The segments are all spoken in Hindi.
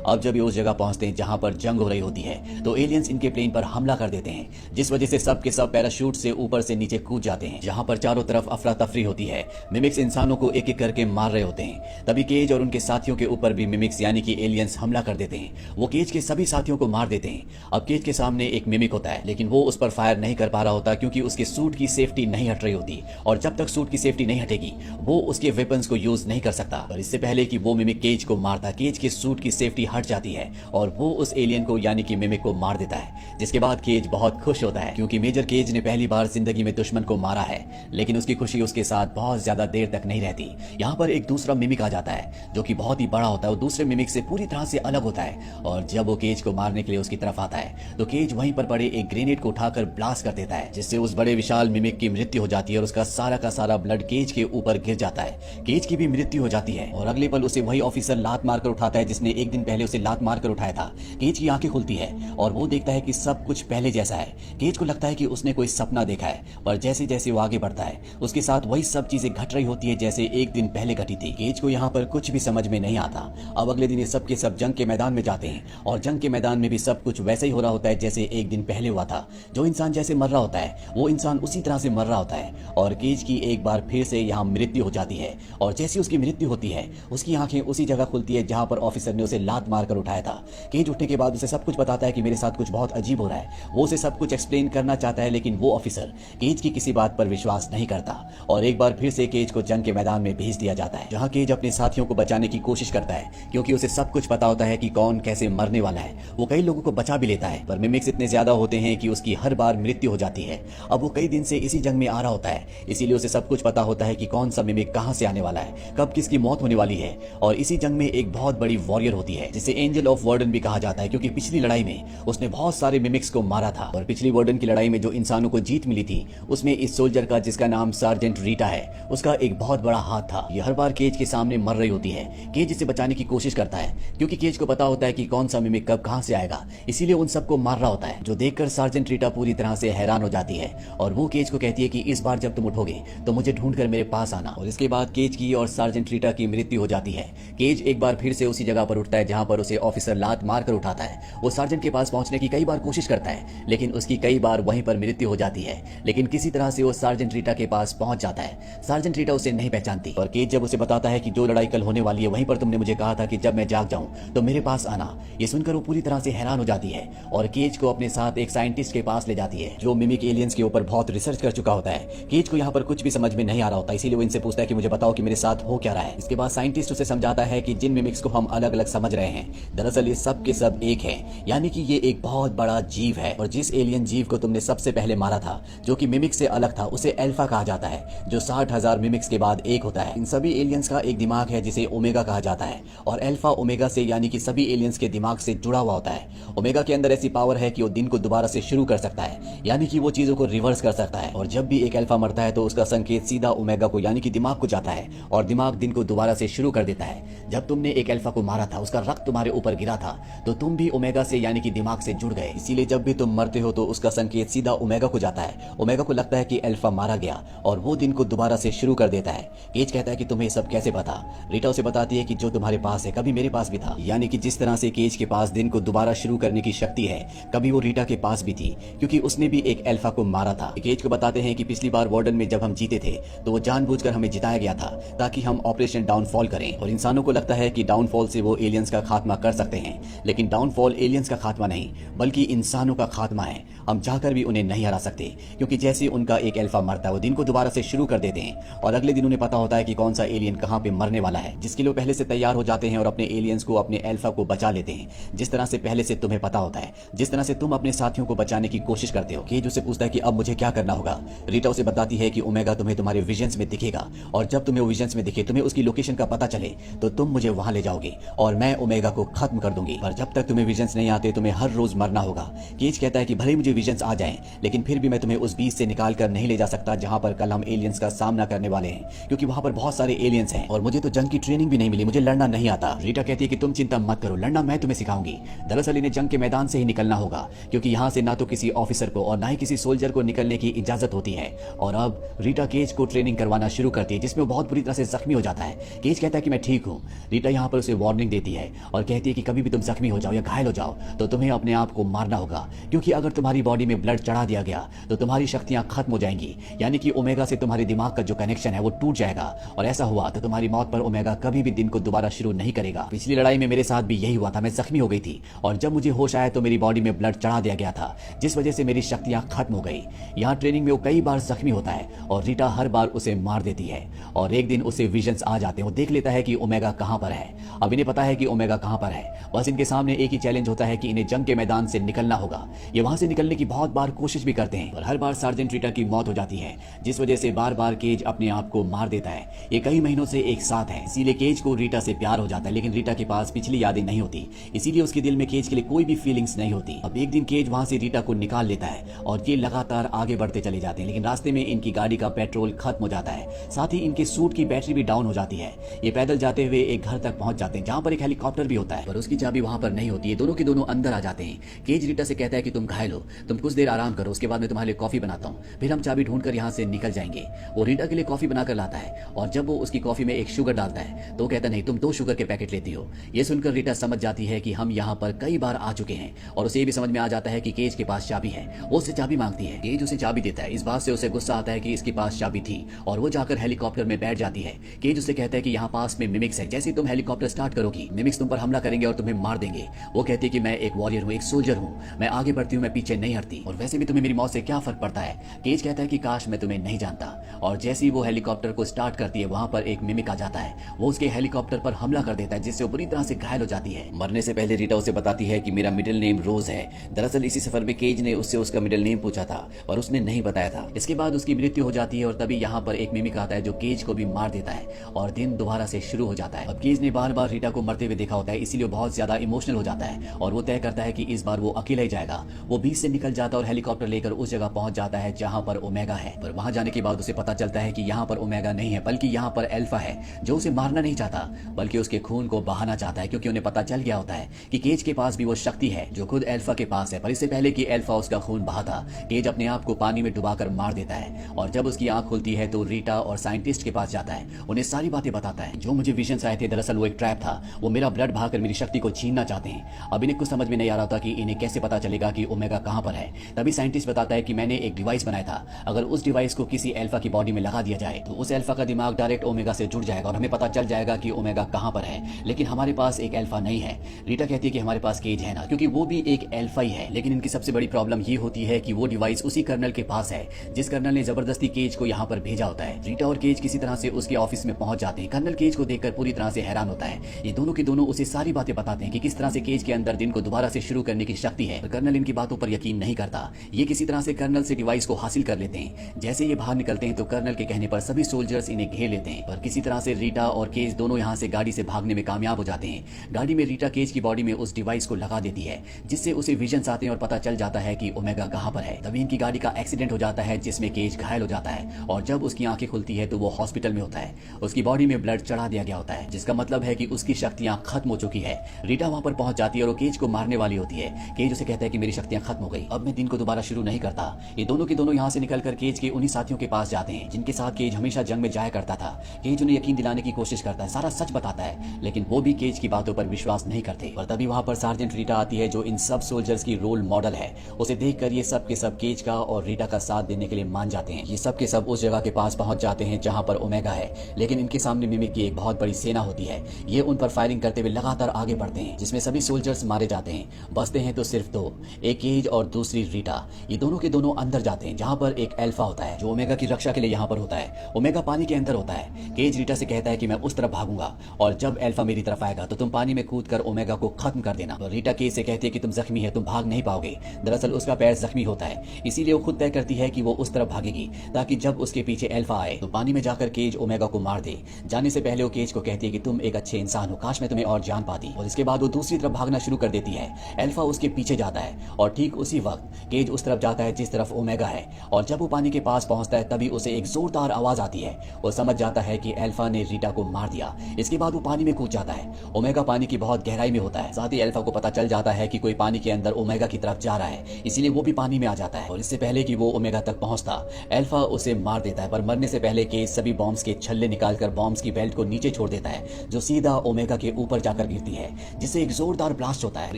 अब जब ये उस जगह पहुंचते हैं जहां पर जंग हो रही होती है तो एलियंस इनके प्लेन पर हमला कर देते हैं, जिस वजह से सब के सब पैराशूट से ऊपर से नीचे कूद जाते हैं, जहां पर चारों तरफ अफरा तफरी होती है। मिमिक्स इंसानों को एक एक करके मार रहे होते हैं। तभी केज और उनके साथियों के ऊपर भी मिमिक्स यानी कि एलियंस हमला कर देते हैं। वो केज के सभी साथियों को मार देते हैं। अब केज के सामने एक मिमिक होता है, लेकिन वो उस पर फायर नहीं कर पा रहा होता क्योंकि उसके सूट की सेफ्टी नहीं हट रही होती, और जब तक सूट की सेफ्टी नहीं हटेगी वो उसके वेपन्स को यूज नहीं कर सकता। पर इससे पहले कि वो मिमिक केज को मारता, केज के सूट की सेफ्टी हट जाती है और वो उस एलियन को यानी कि मिमिक को मार देता है, जिसके बाद केज बहुत खुश होता है क्योंकि मेजर केज ने पहली बार जिंदगी में दुश्मन को मारा है। लेकिन उसकी खुशी उसके साथ बहुत ज्यादा देर तक नहीं रहती। यहाँ पर एक दूसरा मिमिक आ जाता है जो कि बहुत ही बड़ा होता है। वो दूसरे मिमिक से पूरी तरह से अलग होता है, और जब वो केज को मारने के लिए उसकी तरफ आता है तो केज वहीं पर पड़े एक ग्रेनेड को उठाकर ब्लास्ट कर देता है, जिससे उस बड़े विशाल मिमिक की मृत्यु हो जाती है और उसका सारा का सारा ब्लड केज के ऊपर गिर जाता है। केज की भी मृत्यु हो जाती है और अगले पल उसे वही ऑफिसर लात मारकर उठाता है जिसने एक दिन पहले उसे लात मारकर उठाया था। केज की आंखें खुलती है और वो देखता है कि सब कुछ पहले जैसा है। केज को लगता है कि उसने कोई सपना देखा है, पर जैसे जैसे वो आगे बढ़ता है उसके साथ वही सब चीजें घट रही होती है जैसे एक दिन पहले घटी थी। केज को यहाँ पर कुछ भी समझ में नहीं आता। अब अगले दिन ये सब के सब जंग के मैदान में जाते हैं और जंग के मैदान में भी सब कुछ वैसे ही हो रहा होता है जैसे एक दिन पहले हुआ था। जो इंसान जैसे मर रहा होता है वो इंसान उसी तरह से मर रहा होता है, और केज की एक बार फिर से यहाँ मृत्यु हो जाती है। और जैसी उसकी मृत्यु होती है उसकी आंखें उसी जगह खुलती है जहां पर ऑफिसर ने उसे लात मारकर उठाया था। केज उठने के बाद उसे सब कुछ बताता है कि मेरे साथ कुछ बहुत अजीब हो रहा है। वो उसे सब कुछ एक्सप्लेन करना चाहता है, लेकिन वो ऑफिसर केज की किसी बात पर विश्वास नहीं करता और एक बार फिर से केज को जंग के मैदान में भेज दिया जाता है, जहां केज अपने साथियों को बचाने की कोशिश करता है क्योंकि उसे सब कुछ पता होता है कि कौन कैसे मरने वाला है। वो कई लोगों को बचा भी लेता है, पर मिमिक्स इतने ज्यादा होते हैं कि उसकी हर बार मृत्यु हो जाती है। अब वो कई दिन से इसी जंग में आ रहा होता है, इसीलिए उसे सब कुछ पता होता है कि कौन सा मिमिक कहां से आने वाला है, कब किसकी मौत होने वाली है। और इसी जंग में एक बहुत बड़ी वॉरियर होती है जिसे एंजल ऑफ वार्डन भी कहा जाता है, क्योंकि पिछली लड़ाई में उसने बहुत सारे मिमिक्स को मारा था। और पिछली वार्डन की लड़ाई में जो इंसानों को जीत मिली थी उसमें इस सोल्जर का, जिसका नाम सार्जेंट रीटा है, उसका एक बहुत बड़ा हाथ था। ये हर बार केज के सामने मर रही होती है। केज इसे बचाने की कोशिश करता है क्योंकि केज को पता होता है कि कौन सा मिमिक कब कहां से आएगा, इसीलिए उन सबको मार रहा होता है, जो देखकर सार्जेंट रीटा पूरी तरह से हैरान हो जाती है। और वो केज को कहती है कि इस बार जब तुम उठोगे तो मुझे ढूंढकर मेरे पास आना। और इसके बाद केज की और सार्जेंट रीटा की मृत्यु हो जाती है। केज एक बार फिर से उसी जगह पर उठता है जहां पर उसे ऑफिसर लात मार कर उठाता है। वो सार्जेंट के पास पहुंचने की कई बार कोशिश करता है, लेकिन उसकी कई बार वहीं पर मृत्यु हो जाती है। लेकिन किसी तरह से वो सार्जेंट रीटा के पास पहुंच जाता है। सार्जेंट रीटा उसे नहीं पहचानती और केज जब उसे बताता है कि जो लड़ाई कल होने वाली है वहीं पर तुमने मुझे कहा था कि जब मैं जाग जाऊं तो मेरे पास आना, ये सुनकर वो पूरी तरह से हैरान हो जाती है और केज को अपने साथ एक साइंटिस्ट के पास ले जाती है जो मिमिक एलियंस के ऊपर बहुत रिसर्च कर चुका होता है। केज को यहाँ पर कुछ भी समझ में नहीं आ रहा होता, इसीलिए वो इनसे पूछता है कि मुझे बताओ कि मेरे साथ हो क्या रहा है। इसके बाद साइंटिस्ट उसे समझाता है कि जिन मिमिक्स को हम अलग अलग समझ रहे हैं दरअसल ये सब के सब एक है, यानी कि ये एक बहुत बड़ा जीव है। और जिस एलियन जीव को तुमने सबसे पहले मारा था जो कि मिमिक से अलग था उसे अल्फा कहा जाता है, जो 60,000 मिमिक्स के बाद एक होता है। इन सभी एलियंस का एक दिमाग है जिसे ओमेगा कहा जाता है, और अल्फा ओमेगा से यानी कि सभी एलियंस के दिमाग से जुड़ा हुआ होता है। ओमेगा के अंदर ऐसी पावर है कि वो दिन को दोबारा से शुरू कर सकता है, यानी कि वो चीजों को रिवर्स कर सकता है। और जब भी एक अल्फा मरता है तो उसका संकेत सीधा ओमेगा को यानी कि दिमाग को जाता है और दिमाग दिन को दोबारा से शुरू कर देता है। जब तुमने एक अल्फा को मारा था, उसका रक्त तुम्हारे ऊपर गिरा था, तो तुम भी ओमेगा से यानी कि दिमाग से जुड़ गए। इसीलिए जब भी तुम मरते हो तो उसका संकेत सीधा ओमेगा को जाता है। ओमेगा को लगता है कि अल्फा मारा गया और वो दिन को दोबारा से शुरू कर देता है। केज कहता है कि तुम्हें सब कैसे पता। रीटा उसे बताती है कि जो तुम्हारे पास है कभी मेरे पास भी था, यानी कि जिस तरह से केज के पास दिन को दोबारा शुरू करने की शक्ति है कभी वो रीटा के पास भी थी, क्योंकि उसने भी एक अल्फा को मारा था। केज को बताते हैं कि पिछली बार वार्डन में जब हम जीते थे तो वो जानबूझकर हमें जिताया गया था ताकि हम ऑपरेशन डाउनफॉल करें, और इंसानों को लगता है कि डाउनफॉल से वो एलियंस का खात्मा कर सकते हैं, लेकिन डाउनफॉल एलियंस का खात्मा नहीं बल्कि इंसानों का खात्मा है। हम चाहकर भी उन्हें नहीं हरा सकते, क्योंकि जैसे उनका एक अल्फा मरता है वो दिन को दोबारा से शुरू कर देते हैं और अगले दिन उन्हें पता होता है कि कौन सा एलियन कहां पे मरने वाला है, जिसके लिए पहले से तैयार हो जाते हैं और अपने एलियंस को, अपने अल्फा को बचा लेते हैं, जिस तरह से पहले से तुम्हें पता होता है, जिस तरह से तुम अपने साथियों को बचाने की कोशिश करते हो। केज उसे पूछता है कि अब मुझे क्या करना होगा। रीटा उसे बताती है कि ओमेगा तुम्हें तुम्हारे विजन्स में दिखेगा और जब तुम्हें वो विजन्स में दिखे, तुम्हें उसकी लोकेशन का पता चले तो तुम मुझे वहां ले जाओगे और मैं ओमेगा को खत्म कर दूंगी, पर जब तक तुम्हें विजन्स नहीं आते तुम्हें हर रोज मरना होगा। केज कहता है कि भले ही मुझे विजन्स आ जाएं, लेकिन फिर भी मैं तुम्हें उस बीच से निकाल कर नहीं ले जा सकता जहां पर कल हम एलियंस का सामना करने वाले हैं, क्योंकि वहां पर बहुत सारे एलियंस हैं और मुझे तो जंग की ट्रेनिंग भी नहीं मिली, मुझे लड़ना नहीं आता। रीटा कहती है कि तुम चिंता मत करो, लड़ना मैं तुम्हें सिखाऊंगी। दरअसल इन्हें जंग के मैदान से ही निकलना होगा, क्योंकि यहाँ से ना तो किसी ऑफिसर को और ना ही किसी सोल्जर को निकलने की इजाजत होती है। और अब रीटा केज को ट्रेनिंग करवाना शुरू करती है, जिसमें वो बहुत बुरी तरह से जख्मी हो जाता है। केज कहता है कि मैं ठीक हूँ। रीटा यहाँ पर उसे वार्निंग देती है और कहती है कि कभी भी तुम जख्मी हो जाओ या घायल हो जाओ तो तुम्हें अपने आप को मारना होगा, क्योंकि अगर तुम्हारी बॉडी में ब्लड चढ़ा दिया गया तो तुम्हारी शक्तियां खत्म हो जाएंगी, यानी कि ओमेगा से तुम्हारे दिमाग का जो कनेक्शन है वो टूट जाएगा, और ऐसा हुआ तो तुम्हारी मौत पर ओमेगा कभी भी दिन को दोबारा शुरू नहीं करेगा। पिछली लड़ाई में मेरे साथ भी यही हुआ था, मैं जख्मी हो गई थी और जब मुझे होश आया तो मेरी बॉडी में ब्लड चढ़ा दिया गया था, जिस वजह से मेरी शक्तियां खत्म हो गई। यहाँ ट्रेनिंग में वो कई बार जख्मी होता है और रीटा हर बार उसे मार देती है और एक दिन उसे विजन्स आ जाते हैं। वो देख लेता है कि ओमेगा कहां पर है। अब इन्हें पता है कि ओमेगा कहां पर है, बस इनके सामने एक ही चैलेंज होता है कि इन्हें जंग के मैदान से निकलना होगा। ये वहां से निकलने की बहुत बार कोशिश भी करते हैं, पर हर बार सार्जेंट रीटा की मौत हो जाती है, जिस वजह से बार बार केज अपने आप को मार देता है। ये कई महीनों से एक साथ है, इसीलिए केज को रीटा से प्यार हो जाता है, लेकिन रीटा के पास पिछली यादें नहीं होती, इसीलिए उसके दिल में केज के लिए कोई भी फीलिंग्स नहीं होती। अब एक दिन केज वहां से रीटा को निकाल लेता है और ये लगातार आगे बढ़ते चले जाते हैं, लेकिन रास्ते में इनकी गाड़ी का पेट्रोल खत्म हो जाता है, साथ ही इनके सूट की बैटरी भी डाउन हो जाती है। ये पैदल जाते हुए एक घर तक पहुंच जाते हैं जहां पर एक हेलीकॉप्टर भी होता है, पर उसकी चाबी वहां पर नहीं होती है। दोनों के दोनों अंदर आ जाते हैं। केज रीटा से कहता है कि तुम घायल हो, तुम कुछ देर आराम करो, उसके बाद मैं तुम्हारे लिए कॉफी बनाता हूँ, फिर हम चाबी ढूंढकर यहाँ से निकल जाएंगे। वो रीटा के लिए कॉफी बनाकर लाता है और जब वो उसकी कॉफी में एक शुगर डालता है तो कहता नहीं, तुम 2 शुगर के पैकेट लेती हो। ये सुनकर रीटा समझ जाती है कि हम यहाँ पर कई बार आ चुके हैं और उसे भी समझ में आ जाता है कि केज के पास चाबी है। वो उससे चाबी मांगती है, केज उसे चाबी देता है। इस बात से उसे गुस्सा आता है कि इसके पास चाबी थी और वो जाकर हेलीकॉप्टर में बैठ जाती है। केज उसे कहता है कि यहाँ पास में मिमिक्स है, जैसे तुम हेलीकॉप्टर स्टार्ट करोगी मिमिक्स तुम पर हमला करेंगे और तुम्हें मार देंगे। वो कहती है कि मैं एक वॉरियर हूँ, एक सोल्जर हूँ, मैं आगे बढ़ती हूँ, मैं पीछे नहीं हटती, और वैसे भी तुम्हें मेरी मौत से क्या फर्क पड़ता है। केज कहता है कि काश मैं तुम्हें नहीं जानता, और जैसे ही वो हेलीकॉप्टर को स्टार्ट करती है वहां पर एक मिमिक आ जाता है। वो उसके हेलीकॉप्टर पर हमला कर देता है, जिससे वो बुरी तरह से घायल हो जाती है। मरने से पहले रीटा उसे बताती है कि मेरा मिडिल नेम रोज है। दरअसल इसी सफर में केज ने उससे उसका मिडिल नेम पूछा था और उसने नहीं बताया था। इसके बाद उसकी मृत्यु हो जाती है और तभी यहाँ पर एक मिमिक आता है जो केज को भी मार देता है और दिन दोबारा से शुरू हो जाता है। अब केज ने बार बार रीटा को मरते हुए देखा होता है, इसीलिए बहुत ज्यादा इमोशनल हो जाता है और वो तय करता है कि इस बार वो अकेला ही जाएगा। वो बीच से निकल जाता है और हेलीकॉप्टर लेकर उस जगह पहुंच जाता है जहां पर ओमेगा है, पर वहां जाने के बाद उसे पता चलता है कि यहाँ पर ओमेगा नहीं है, बल्कि यहाँ पर अल्फा है, जो उसे मारना नहीं चाहता बल्कि उसके खून को बहाना चाहता है, क्योंकि उन्हें पता चल गया होता है कि केज के पास भी वो शक्ति है जो खुद अल्फा के पास है। पर इससे पहले कि अल्फा उसका खून बहाता, केज अपने आप को पानी में डुबाकर मार देता है और जब उसकी आंख खुलती है तो रीटा और साइंटिस्ट के पास जाता है, उन्हें सारी बातें बताता है जो मुझे विजन्स आए थे। दरअसल वो एक ट्रैप था, वो मेरा ब्लड बहाकर मेरी शक्ति को छीनना चाहते हैं। अब इन्हें कुछ समझ में नहीं आ रहा था कि इन्हें कैसे पता चलेगा कि ओमेगा कहां पर है। तभी साइंटिस्ट बताता है कि मैंने एक डिवाइस बनाया था, अगर उस डिवाइस को किसी अल्फा की बॉडी में लगा दिया जाए तो उस अल्फा का दिमाग डायरेक्ट ओमेगा से जुड़ जाएगा और हमें पता चल जाएगा कि ओमेगा कहां पर है। लेकिन हमारे पास एक अल्फा नहीं है। रीटा कहती है कि हमारे पास केज है ना, क्योंकि वो भी एक अल्फा ही है। लेकिन इनकी सबसे बड़ी प्रॉब्लम ये होती है कि वो डिवाइस उसी कर्नल के पास है जिस कर्नल ने जबरदस्ती केज को यहाँ पर भेजा होता है। रीटा और केज किसी तरह से उसके ऑफिस में पहुंच जाते हैं। कर्नल केज को देखकर पूरी तरह से हैरान होता है। ये दोनों के दोनों उसे सारी बातें बताते हैं कि किस तरह से केज के अंदर दिन को दोबारा से शुरू करने की शक्ति है, पर कर्नल इनकी बातों पर यकीन नहीं करता। ये किसी तरह से कर्नल से डिवाइस को हासिल कर लेते हैं। जैसे ये बाहर निकलते हैं तो कर्नल के कहने पर सभी सोल्जर्स इन्हें घेर लेते हैं, पर किसी तरह से रीटा और केज दोनों यहाँ से गाड़ी से भागने में कामयाब हो जाते हैं। गाड़ी में रीटा केज की बॉडी में उस डिवाइस को लगा देती है, जिससे उसे विजन्स आते हैं और पता चल जाता है कि ओमेगा कहां पर है। तभी इनकी गाड़ी का एक्सीडेंट हो जाता है जिसमें केज घायल हो जाता है और जब उसकी आंखें खुलती है तो वो हॉस्पिटल में होता है। उसकी बॉडी में ब्लड चढ़ा दिया गया होता है, जिसका मतलब है कि उसकी शक्तियां खत्म हो चुकी है। रीटा वहां पर पहुंच जाती है और वो केज को मारने वाली होती है। केज उसे कहता है कि मेरी शक्तियां खत्म हो गई, अब मैं दिन को दोबारा शुरू नहीं करता। ये दोनों के दोनों यहाँ से निकलकर केज के उन्हीं साथियों के पास जाते हैं जिनके साथ केज हमेशा जंग में जाया करता था। केज उन्हें यकीन दिलाने की कोशिश करता है, सारा सच बताता है, लेकिन वो भी केज की बातों पर विश्वास नहीं करते। पर तभी वहां पर सार्जेंट रीटा आती है जो इन सब सोल्जर्स की रोल मॉडल है। उसे देखकर ये सब के सब केज का और रीटा का साथ देने के लिए मान जाते हैं। ये सब के सब उस जगह के पास पहुंच जाते हैं जहां पर ओमेगा है, लेकिन इनके सामने मिमिक की एक बहुत बड़ी सेना होती है। ये उन पर फायरिंग करते हुए लगातार आगे बढ़ते हैं, जिसमें सभी सोल्जर्स मारे जाते हैं। बचते हैं तो सिर्फ 2, एक केज और दूसरी रीटा। ये दोनों के दोनों अंदर जाते हैं जहां पर एक अल्फा होता है जो ओमेगा की रक्षा के लिए यहाँ पर होता है। ओमेगा पानी के अंदर होता है। केज रीटा से कहता है कि मैं उस तरफ भागूंगा और जब अल्फा मेरी तरफ आएगा तो तुम पानी में कूदकर ओमेगा को खत्म कर देना। तो रीटा केज से कहती है कि तुम जख्मी है, तुम भाग नहीं पाओगे। दरअसल उसका पैर जख्मी होता है, इसीलिए वो खुद तय करती है कि वो उस तरफ भागेगी ताकि जब उसके पीछे अल्फा आए तो पानी में जाकर केज ओमेगा को मार दे। जाने से पहले वो केज को कहती है कि तुम एक अच्छे इंसान हो, काश मैं तुम्हें और जान पाती। और इसके बाद वो दूसरी तरफ भागना शुरू कर देती है। अल्फा उसके पीछे जाता है और ठीक उसी उसी वक्त केज उस तरफ जाता है जिस तरफ ओमेगा है, और जब वो पानी के पास पहुंचता है तभी उसे एक जोरदार आवाज आती है। वो समझ जाता है कि अल्फा ने रीटा को मार दिया। इसके बाद वो पानी में कूद जाता है। ओमेगा पानी की बहुत गहराई में होता है। साथ ही अल्फा को पता चल जाता है कि कोई पानी के अंदर ओमेगा की तरफ जा रहा है, इसीलिए वो भी पानी में आ जाता है। और इससे पहले कि वो ओमेगा तक पहुंचता, अल्फा उसे मार देता है। पर मरने से पहले केज सभी बॉम्ब्स के छल्ले निकालकर बॉम्ब्स की बेल्ट को नीचे छोड़ देता है, जो सीधा ओमेगा के ऊपर जाकर गिरती है, जिससे एक जोरदार ब्लास्ट होता है।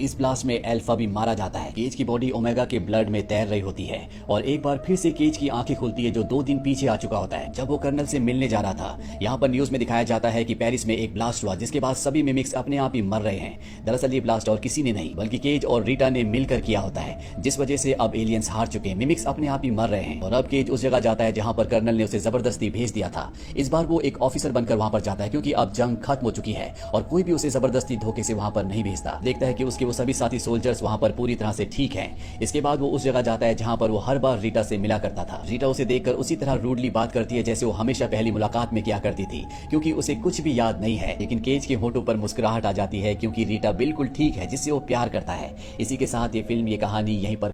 इस ब्लास्ट में अल्फा भी मारा जाता है। केज की बॉडी ओमेगा के ब्लड में तैर रही होती है और एक बार फिर से केज की आंखें खुलती है, जो 2 दिन पीछे आ चुका होता है, जब वो कर्नल से मिलने जा रहा था। यहाँ पर न्यूज में दिखाया जाता है कि पेरिस में एक ब्लास्ट हुआ, जिसके बाद सभी मिमिक्स अपने आप ही मर रहे हैं। दरअसल ये ब्लास्ट और किसी ने नहीं बल्कि केज और रीटा ने मिलकर किया होता है, जिस वजह से अब एलियंस हार चुके हैं। मिमिक्स अपने आप ही मर रहे हैं और अब केज उस जगह जाता है जहां पर कर्नल ने उसे जबरदस्ती भेज दिया था। इस बार वो एक ऑफिसर बनकर वहां पर जाता है, क्योंकि अब जंग खत्म हो चुकी है और कोई भी उसे जबरदस्ती धोखे से वहां पर नहीं भेजता। देखता है कि उसके वो सभी साथी सोल्जर्स वहां पर पूरी तरह से ठीक हैं। इसके बाद वो उस जगह जाता है जहां पर वो हर बार रीटा से मिला करता था। रीटा उसे देखकर उसी तरह रूडली बात करती है जैसे वो हमेशा पहली मुलाकात में किया करती थी, क्योंकि उसे कुछ भी याद नहीं है। लेकिन केज के होठों पर मुस्कुराहट आ जाती है, क्योंकि रीटा बिल्कुल ठीक है जिससे वो प्यार करता है। इसी के साथ ये फिल्म, ये कहानी यहीं पर